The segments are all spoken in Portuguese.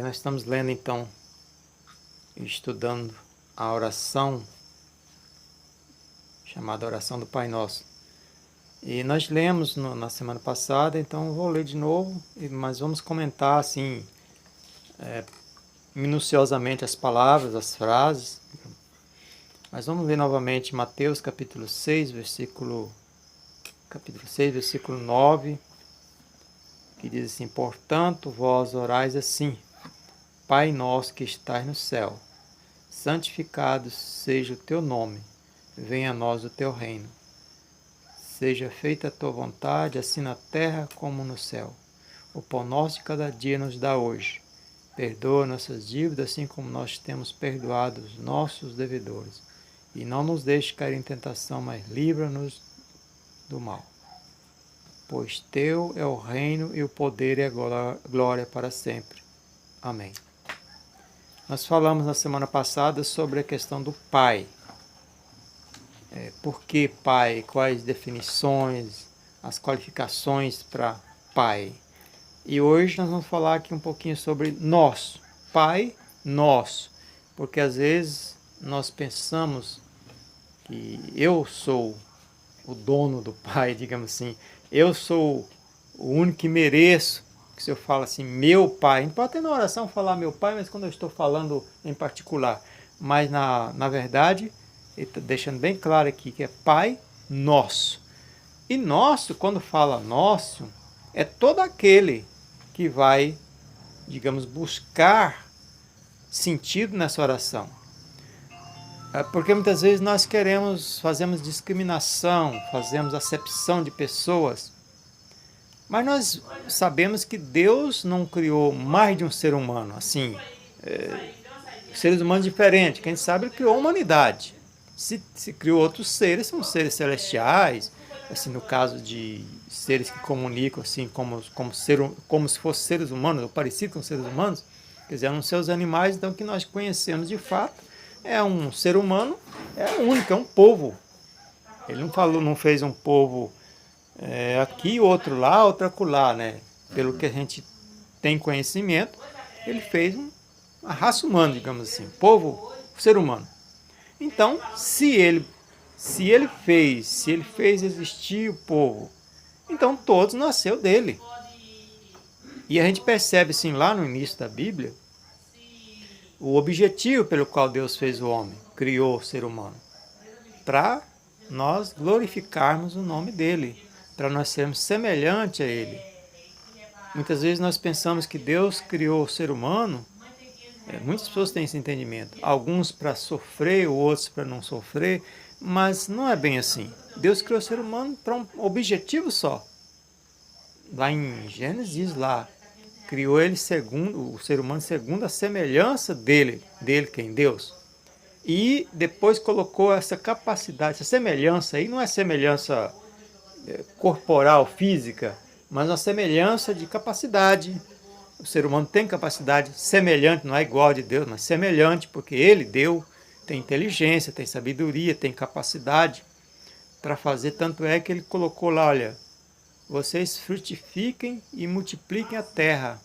Nós estamos lendo então, estudando a oração, chamada oração do Pai Nosso. E nós lemos na semana passada, então eu vou ler de novo, mas vamos comentar assim, minuciosamente as palavras, as frases. Mas vamos ler novamente Mateus capítulo 6, versículo 9, que diz assim: portanto, vós orais assim: Pai nosso que estás no céu, santificado seja o teu nome, venha a nós o teu reino. Seja feita a tua vontade, assim na terra como no céu. O pão nosso de cada dia nos dá hoje. Perdoa nossas dívidas, assim como nós temos perdoado os nossos devedores. E não nos deixe cair em tentação, mas livra-nos do mal. Pois teu é o reino e o poder e a glória para sempre. Amém. Nós falamos na semana passada sobre a questão do Pai. Por que Pai? Quais definições, as qualificações para Pai? E hoje nós vamos falar aqui um pouquinho sobre nosso. Pai nosso. Porque às vezes nós pensamos que eu sou o dono do Pai, digamos assim. Eu sou o único que mereço. Que se eu falo assim, meu Pai, a gente pode até na oração falar meu Pai, mas quando eu estou falando em particular. Mas na verdade, ele está deixando bem claro aqui que é Pai nosso. E nosso, quando fala nosso, é todo aquele que vai, digamos, buscar sentido nessa oração. Porque muitas vezes nós fazemos discriminação, fazemos acepção de pessoas, mas nós sabemos que Deus não criou mais de um ser humano, assim, seres humanos diferentes. Quem sabe Ele criou a humanidade. Se criou outros seres, são seres celestiais, assim, no caso de seres que comunicam assim, como se fossem seres humanos, ou parecidos com seres humanos, quer dizer, não seus animais, então que nós conhecemos de fato. É um ser humano, é único, é um povo. Ele não fez um povo aqui, outro lá, outro acolá, né? Pelo que a gente tem conhecimento, ele fez uma raça humana, digamos assim, povo, ser humano. Então, se ele fez existir o povo, então todos nasceu dele. E a gente percebe assim lá no início da Bíblia, o objetivo pelo qual Deus fez o homem, criou o ser humano, para nós glorificarmos o nome dele, para nós sermos semelhantes a ele. Muitas vezes nós pensamos que Deus criou o ser humano, muitas pessoas têm esse entendimento, alguns para sofrer, outros para não sofrer, mas não é bem assim. Deus criou o ser humano para um objetivo só. Lá em Gênesis diz lá, criou ele o ser humano segundo a semelhança dele, quem? Deus. E depois colocou essa capacidade, essa semelhança aí, não é semelhança corporal, física, mas uma semelhança de capacidade. O ser humano tem capacidade semelhante, não é igual de Deus, mas semelhante, porque ele deu, tem inteligência, tem sabedoria, tem capacidade para fazer. Tanto é que ele colocou lá, olha, vocês frutifiquem e multipliquem a terra,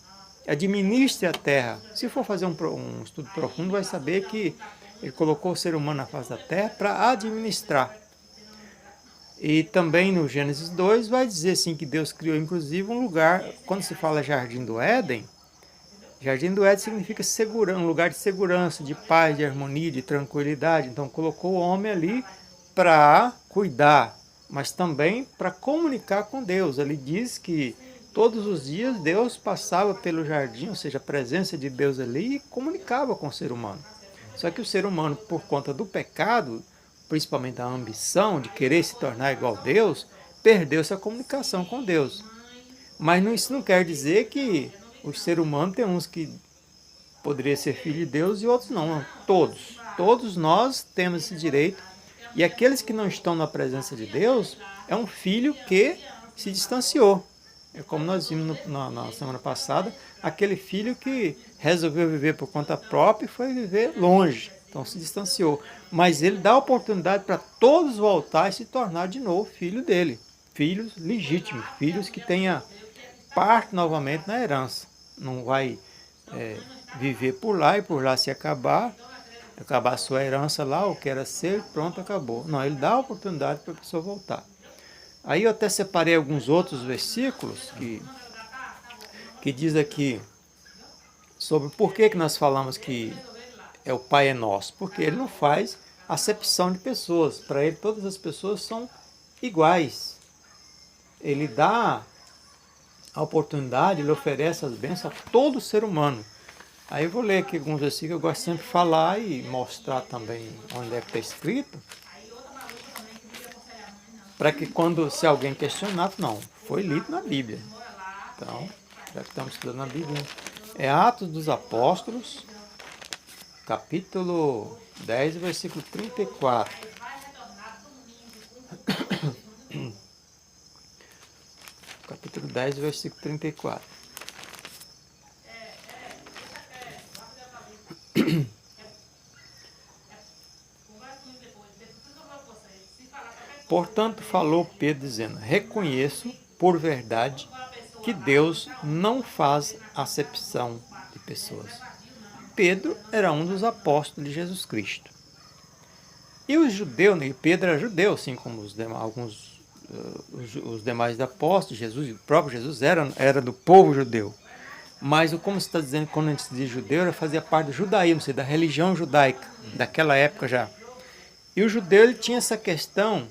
administrem a terra. Se for fazer um estudo profundo, vai saber que ele colocou o ser humano na face da terra para administrar. E também no Gênesis 2 vai dizer assim, que Deus criou inclusive um lugar, quando se fala Jardim do Éden significa um lugar de segurança, de paz, de harmonia, de tranquilidade. Então colocou o homem ali para cuidar, mas também para comunicar com Deus. Ele diz que todos os dias Deus passava pelo jardim, ou seja, a presença de Deus ali, e comunicava com o ser humano. Só que o ser humano, por conta do pecado, principalmente a ambição de querer se tornar igual a Deus, perdeu essa comunicação com Deus. Mas isso não quer dizer que o ser humano tem uns que poderia ser filho de Deus e outros não. Todos. Todos nós temos esse direito. E aqueles que não estão na presença de Deus, é um filho que se distanciou. É como nós vimos na semana passada, aquele filho que resolveu viver por conta própria e foi viver longe. Então se distanciou. Mas ele dá oportunidade para todos voltar e se tornar de novo filho dele. Filhos legítimos, filhos que tenham parte novamente na herança. Não vai viver por lá e por lá se acabar a sua herança lá, o que era ser, pronto, acabou. Não, ele dá a oportunidade para a pessoa voltar. Aí eu até separei alguns outros versículos que diz aqui sobre por que nós falamos que o Pai é nosso. Porque ele não faz acepção de pessoas. Para ele todas as pessoas são iguais. Ele dá a oportunidade, ele oferece as bênçãos a todo ser humano. Aí eu vou ler aqui alguns versículos que eu gosto sempre de falar e mostrar também onde é que está escrito, para que se alguém questionar, não, foi lido na Bíblia. Então, já que estamos estudando na Bíblia, é Atos dos Apóstolos, capítulo 10, versículo 34. Capítulo 10, versículo 34. Portanto, falou Pedro, dizendo: reconheço por verdade que Deus não faz acepção de pessoas. Pedro era um dos apóstolos de Jesus Cristo. E os judeus, e Pedro era judeu, assim como os demais apóstolos, Jesus, o próprio Jesus era do povo judeu. Mas, como você está dizendo, quando a gente diz judeu, ele fazia parte do judaísmo, da religião judaica, daquela época já. E o judeu ele tinha essa questão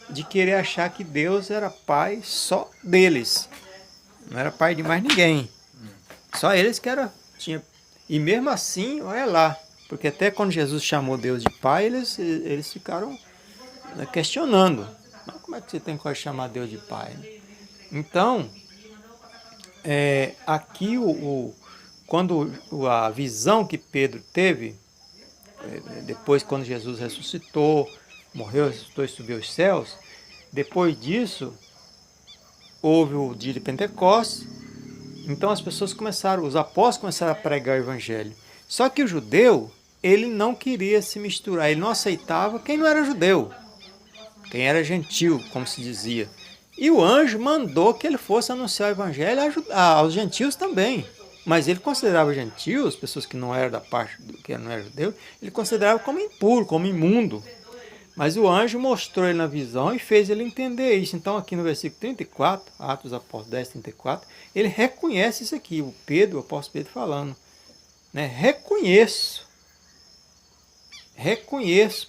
de querer achar que Deus era pai só deles. Não era pai de mais ninguém. Só eles que tinha. E mesmo assim, olha lá, porque até quando Jesus chamou Deus de pai, eles ficaram questionando. Mas como é que você tem que chamar Deus de pai? Então, aqui quando a visão que Pedro teve, depois quando Jesus ressuscitou, morreu, ressuscitou e subiu aos céus, depois disso, houve o dia de Pentecostes, então as pessoas os apóstolos começaram a pregar o evangelho. Só que o judeu, ele não queria se misturar, ele não aceitava quem não era judeu, quem era gentil, como se dizia. E o anjo mandou que ele fosse anunciar o evangelho aos gentios também. Mas ele considerava gentios, pessoas que não eram da parte que não eram judeu, ele considerava como impuro, como imundo. Mas o anjo mostrou ele na visão e fez ele entender isso. Então aqui no versículo 34, Atos dos Apóstolos 10, 34, ele reconhece isso aqui, o apóstolo Pedro falando. Né? Reconheço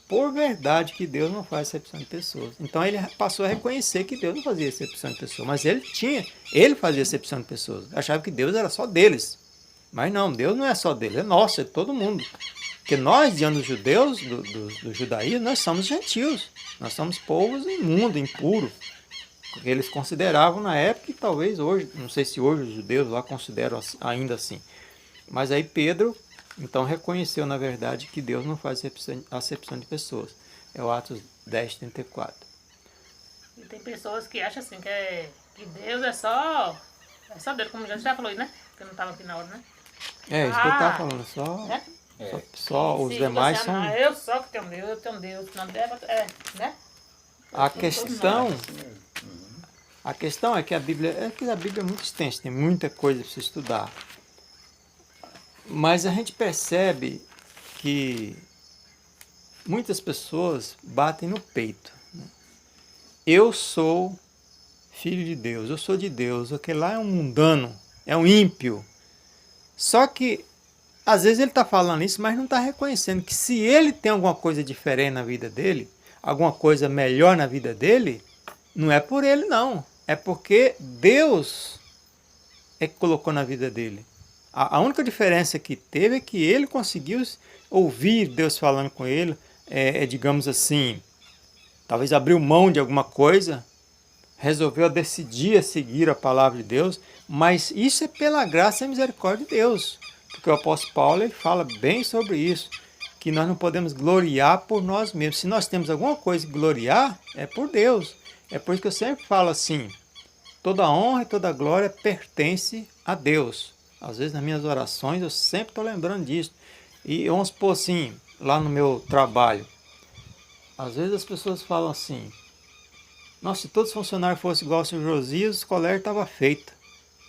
por verdade que Deus não faz acepção de pessoas. Então ele passou a reconhecer que Deus não fazia acepção de pessoas, mas ele fazia acepção de pessoas. Achava que Deus era só deles. Mas não, Deus não é só deles, é nosso, é de todo mundo. Porque nós, diante dos judeus, do judaísmo, nós somos gentios. Nós somos povos imundo, impuro. Eles consideravam na época e talvez hoje, não sei se hoje os judeus lá consideram ainda assim. Mas aí Pedro, então, reconheceu na verdade que Deus não faz acepção de pessoas. É o Atos 10, 34. E tem pessoas que acham assim, que Deus é só Deus, como já falou, né? Que eu não estava aqui na hora, né? É, isso que eu estava falando, só os demais você, são... eu só que tenho Deus, eu tenho Deus, não deve, né? A questão é que a Bíblia é muito extensa, tem muita coisa para se estudar. Mas a gente percebe que muitas pessoas batem no peito. Né? Eu sou filho de Deus, eu sou de Deus, aquele lá é um mundano, é um ímpio. Só que, às vezes ele está falando isso, mas não está reconhecendo que se ele tem alguma coisa diferente na vida dele, alguma coisa melhor na vida dele, não é por ele não, é porque Deus é que colocou na vida dele. A única diferença que teve é que ele conseguiu ouvir Deus falando com ele, digamos assim, talvez abriu mão de alguma coisa, resolveu decidir a seguir a palavra de Deus, mas isso é pela graça e misericórdia de Deus. Porque o apóstolo Paulo ele fala bem sobre isso, que nós não podemos gloriar por nós mesmos. Se nós temos alguma coisa que gloriar, é por Deus. É por isso que eu sempre falo assim, toda honra e toda glória pertence a Deus. Às vezes nas minhas orações eu sempre estou lembrando disso. E vamos supor assim, lá no meu trabalho, às vezes as pessoas falam assim, nossa, se todos os funcionários fossem igual ao seu Josias, o colégio estava feito.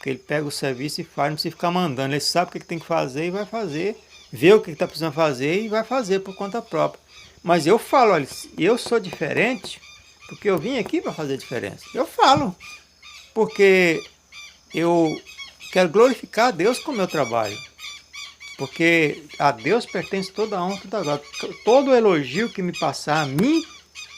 Porque ele pega o serviço e faz, não precisa ficar mandando. Ele sabe o que tem que fazer e vai fazer. Vê o que está precisando fazer e vai fazer por conta própria. Mas eu falo, olha, eu sou diferente porque eu vim aqui para fazer diferença. Eu falo, porque eu quero glorificar a Deus com o meu trabalho. Porque a Deus pertence toda a honra, toda a glória. Todo elogio que me passar a mim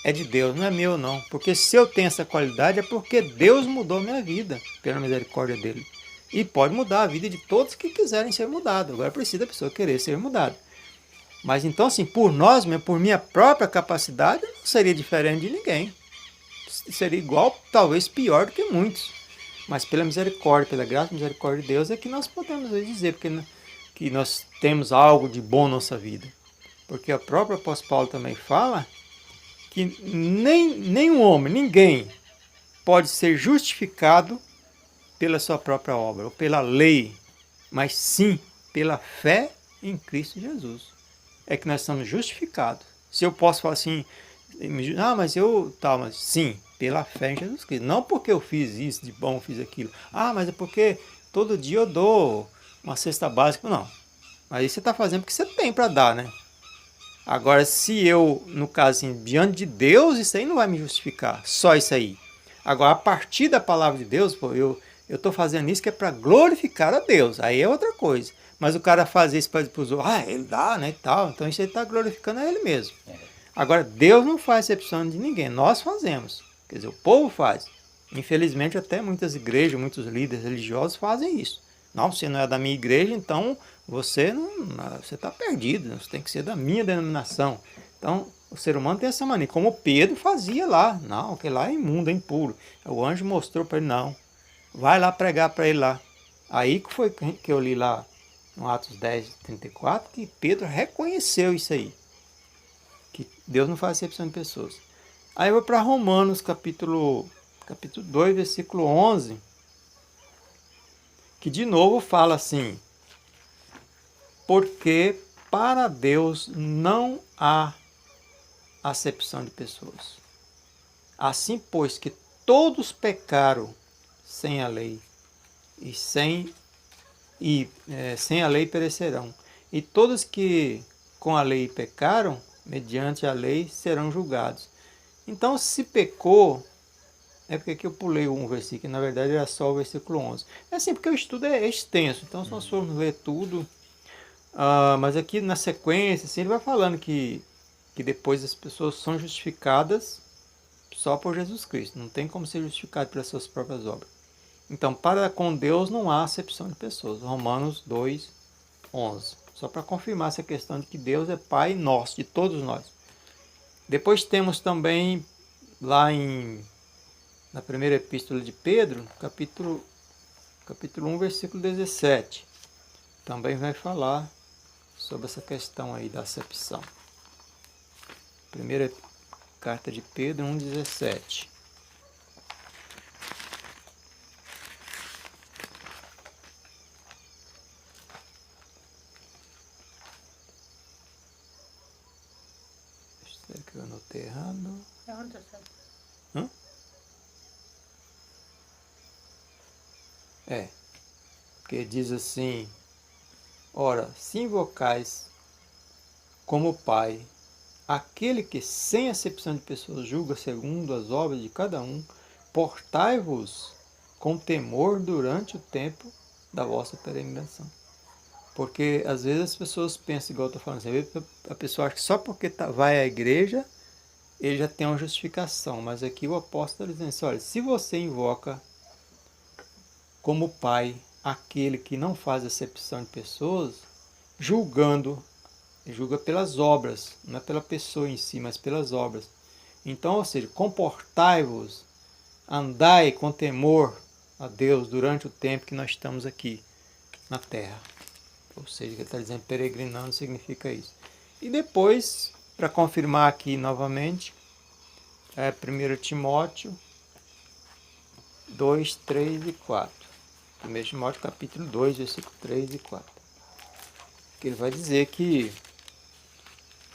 é de Deus, não é meu não. Porque se eu tenho essa qualidade é porque Deus mudou minha vida, pela misericórdia dele. E pode mudar a vida de todos que quiserem ser mudados. Agora precisa a pessoa querer ser mudada. Mas então assim, por nós mesmo, por minha própria capacidade, eu não seria diferente de ninguém. Seria igual, talvez pior do que muitos. Mas pela misericórdia, pela graça e misericórdia de Deus é que nós podemos dizer que nós temos algo de bom na nossa vida. Porque o próprio apóstolo Paulo também fala que nenhum homem, ninguém pode ser justificado pela sua própria obra ou pela lei, mas sim pela fé em Cristo Jesus. É que nós somos justificados. Se eu posso falar assim, mas mas sim, pela fé em Jesus Cristo. Não porque eu fiz isso de bom, fiz aquilo. Mas é porque todo dia eu dou uma cesta básica. Não. Mas aí você está fazendo porque você tem para dar, né? Agora, se eu, no caso, assim, diante de Deus, isso aí não vai me justificar. Só isso aí. Agora, a partir da palavra de Deus, eu estou fazendo isso que é para glorificar a Deus. Aí é outra coisa. Mas o cara fazer isso para os outros, ele dá, né, e tal. Então, isso aí está glorificando a ele mesmo. Agora, Deus não faz exceção de ninguém. Nós fazemos. Quer dizer, o povo faz. Infelizmente, até muitas igrejas, muitos líderes religiosos fazem isso. Não, você não é da minha igreja, então você está perdido. Você tem que ser da minha denominação. Então, o ser humano tem essa mania. Como Pedro fazia lá. Não, aquele lá é imundo, é impuro. O anjo mostrou para ele, não. Vai lá pregar para ele lá. Aí que foi que eu li lá no Atos 10, 34, que Pedro reconheceu isso aí. Que Deus não faz exceção de pessoas. Aí eu vou para Romanos, capítulo 2, versículo 11, que de novo fala assim: porque para Deus não há acepção de pessoas. Assim, pois, que todos pecaram sem a lei, e sem a lei perecerão. E todos que com a lei pecaram, mediante a lei, serão julgados. Então, se pecou, é porque aqui eu pulei um versículo, que na verdade era só o versículo 11. É assim, porque o estudo é extenso, então se nós formos ler tudo, mas aqui na sequência, assim, ele vai falando que depois as pessoas são justificadas só por Jesus Cristo, não tem como ser justificado pelas suas próprias obras. Então, para com Deus não há acepção de pessoas. Romanos 2, 11. Só para confirmar essa questão de que Deus é Pai nosso, de todos nós. Depois temos também lá na primeira epístola de Pedro, capítulo 1, versículo 17. Também vai falar sobre essa questão aí da acepção. Primeira carta de Pedro 1,17. Será que eu anotei errado? É onde você sabe? Porque diz assim: ora, se invocais como Pai aquele que sem acepção de pessoas julga segundo as obras de cada um, portai-vos com temor durante o tempo da vossa peregrinação. Porque às vezes as pessoas pensam, igual eu estou falando, a pessoa acha que só porque vai à igreja, ele já tem uma justificação. Mas aqui o apóstolo está dizendo assim: olha, se você invoca como Pai aquele que não faz acepção de pessoas, julga pelas obras, não é pela pessoa em si, mas pelas obras. Então, ou seja, comportai-vos, andai com temor a Deus durante o tempo que nós estamos aqui na terra. Ou seja, ele está dizendo peregrinando significa isso. E depois, para confirmar aqui novamente, 1 Timóteo 2, 3 e 4. 1 Timóteo capítulo 2, versículo 3 e 4. Que ele vai dizer que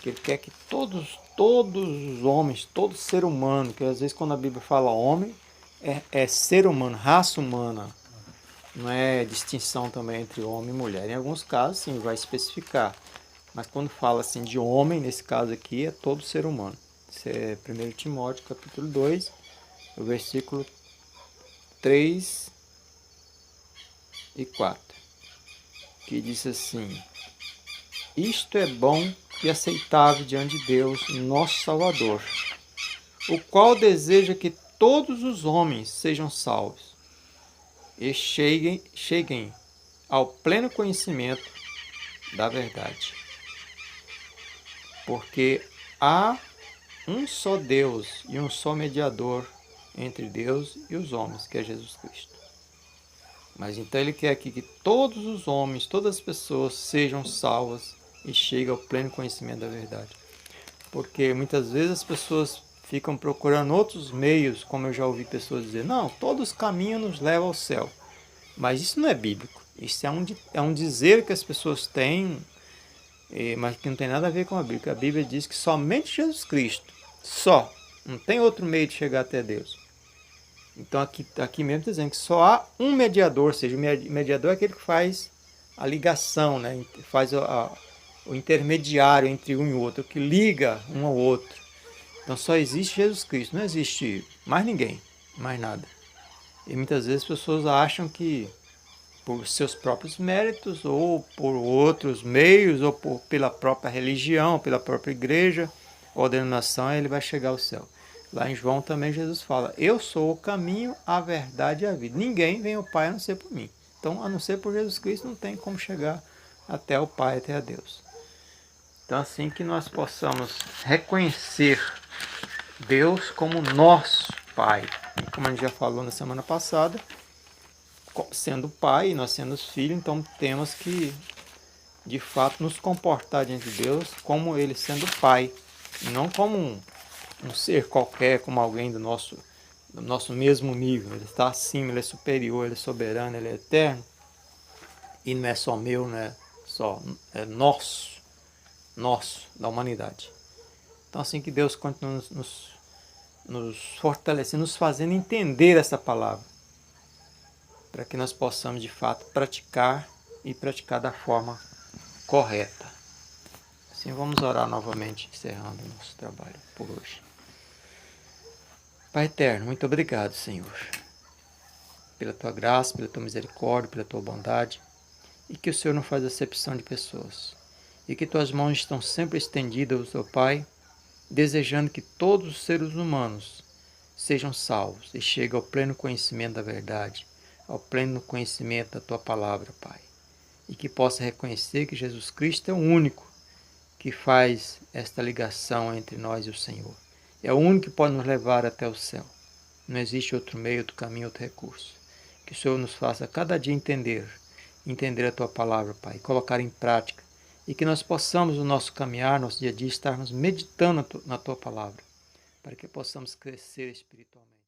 ele quer que todos os homens, todo ser humano, que às vezes quando a Bíblia fala homem, é ser humano, raça humana. Não é distinção também entre homem e mulher. Em alguns casos, sim, vai especificar. Mas quando fala assim de homem, nesse caso aqui, é todo ser humano. Isso é 1 Timóteo, capítulo 2, o versículo 3 e 4, que diz assim: Isto é bom e aceitável diante de Deus, nosso Salvador, o qual deseja que todos os homens sejam salvos e cheguem ao pleno conhecimento da verdade. Porque há um só Deus e um só mediador entre Deus e os homens, que é Jesus Cristo. Mas então ele quer aqui que todos os homens, todas as pessoas sejam salvas e cheguem ao pleno conhecimento da verdade. Porque muitas vezes as pessoas ficam procurando outros meios, como eu já ouvi pessoas dizer, não, todos os caminhos nos levam ao céu. Mas isso não é bíblico. Isso é um dizer que as pessoas têm, mas que não tem nada a ver com a Bíblia. A Bíblia diz que somente Jesus Cristo, só, não tem outro meio de chegar até Deus. Então aqui mesmo está dizendo que só há um mediador, ou seja, o mediador é aquele que faz a ligação, né? Faz o intermediário entre um e o outro, que liga um ao outro. Então só existe Jesus Cristo, não existe mais ninguém, mais nada. E muitas vezes as pessoas acham que por seus próprios méritos, ou por outros meios, ou pela própria religião, pela própria igreja ou denominação, ele vai chegar ao céu. Lá em João também Jesus fala, eu sou o caminho, a verdade e a vida. Ninguém vem ao Pai a não ser por mim. Então, a não ser por Jesus Cristo, não tem como chegar até o Pai, até a Deus. Então, assim que nós possamos reconhecer Deus como nosso Pai. E como a gente já falou na semana passada, sendo pai, nós sendo filhos, então temos que, de fato, nos comportar diante de Deus como Ele sendo Pai, e não como um ser qualquer, como alguém do nosso mesmo nível. Ele está acima, Ele é superior, Ele é soberano, Ele é eterno, e não é só meu, não é só, é nosso, da humanidade. Então, assim que Deus continua nos fortalecendo, nos fazendo entender essa palavra, para que nós possamos, de fato, praticar e praticar da forma correta. Assim, vamos orar novamente, encerrando o nosso trabalho por hoje. Pai eterno, muito obrigado, Senhor, pela Tua graça, pela Tua misericórdia, pela Tua bondade, e que o Senhor não faz acepção de pessoas, e que Tuas mãos estão sempre estendidas, ó Pai, desejando que todos os seres humanos sejam salvos e cheguem ao pleno conhecimento da verdade, ao pleno conhecimento da Tua palavra, Pai. E que possa reconhecer que Jesus Cristo é o único que faz esta ligação entre nós e o Senhor. É o único que pode nos levar até o céu. Não existe outro meio, outro caminho, outro recurso. Que o Senhor nos faça cada dia entender a Tua palavra, Pai, colocar em prática. E que nós possamos, no nosso caminhar, no nosso dia a dia, estarmos meditando na Tua palavra, para que possamos crescer espiritualmente.